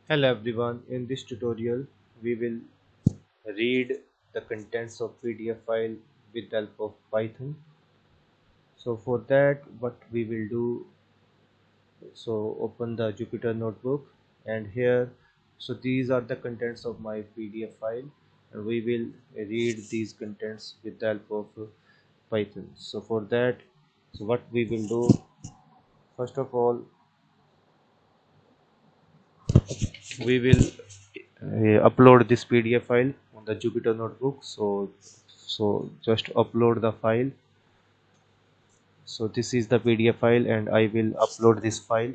Hello everyone, in this tutorial we will read the contents of PDF file with the help of Python. So for that what we will do, so open the Jupyter notebook and here, so these are the contents of my PDF file and we will read these contents with the help of Python. So for that, so what we will do, first of all we will upload this PDF file on the Jupyter notebook. So just upload the file. So this is the PDF file and I will upload this file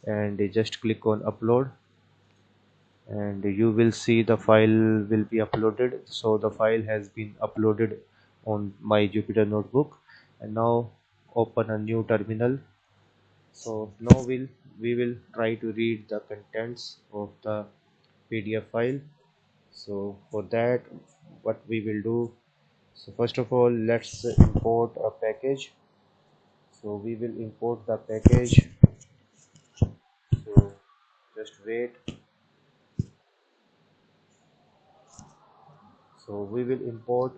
and just click on upload and you will see the file will be uploaded. So the file has been uploaded on my Jupyter notebook and now open a new terminal. So now we will try to read the contents of the PDF file. So for that what we will do, so first of all let's import a package. So we will import the package. So just wait. So we will import,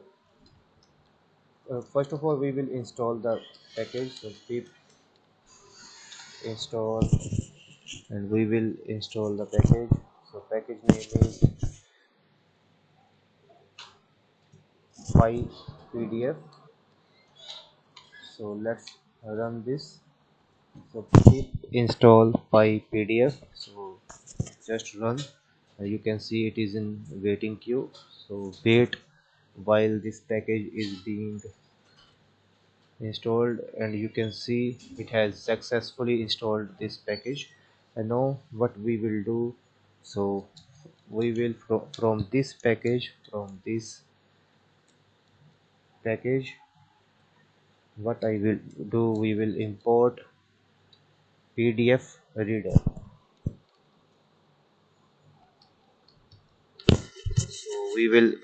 first of all we will install the package. So pip install and we will install the package. So package name is py-pdf. So let's run this. So pip install py-pdf. So just run. You can see it is in waiting queue. So wait while this package is being installed and you can see it has successfully installed this package. And now what we will do, so we will from this package what I will do, we will import PDF reader. So we will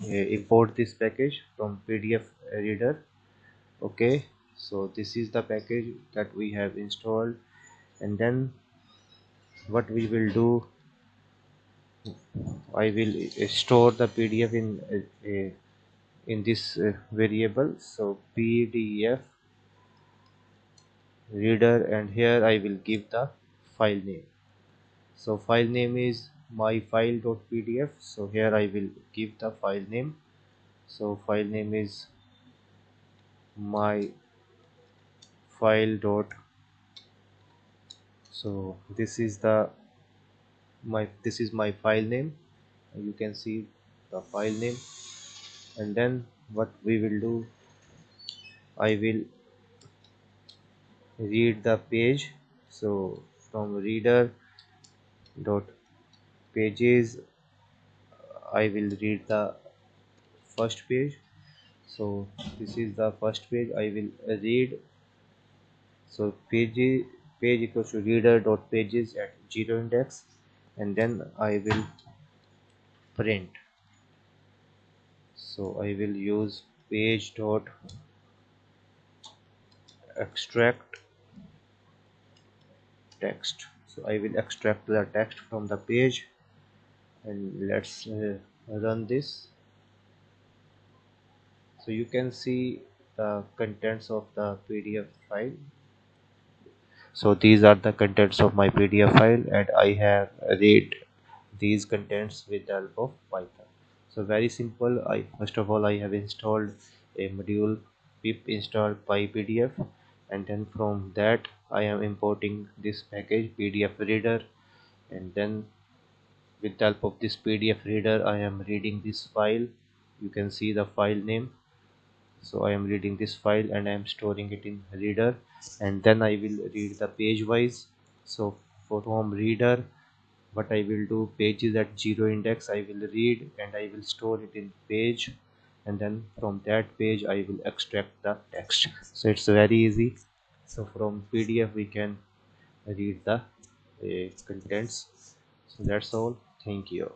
import this package from PDF reader. Okay, so this is the package that we have installed and then what we will do, I will store the PDF in this variable. So PDF reader and here I will give the file name. So file name is my file.pdf. So here I will give the file name. So file name is my file dot. So this is my file name. You can see the file name and then what we will do, I will read the page. So from reader dot pages I will read the first page. So this is the first page I will read. So page equals to reader dot pages at 0 index and then I will print. So I will use page dot extract text. So I will extract the text from the page and let's run this. So you can see the contents of the PDF file. So these are the contents of my PDF file and I have read these contents with the help of Python. So very simple. I first of all I have installed a module pip install py-pdf and then from that I am importing this package PDF reader and then with the help of this PDF reader I am reading this file. You can see the file name. So I am reading this file and I am storing it in reader and then I will read the page wise. So from reader what I will do, pages at 0 index I will read and I will store it in page and then from that page I will extract the text. So it's very easy. So from PDF we can read the contents. So that's all. Thank you.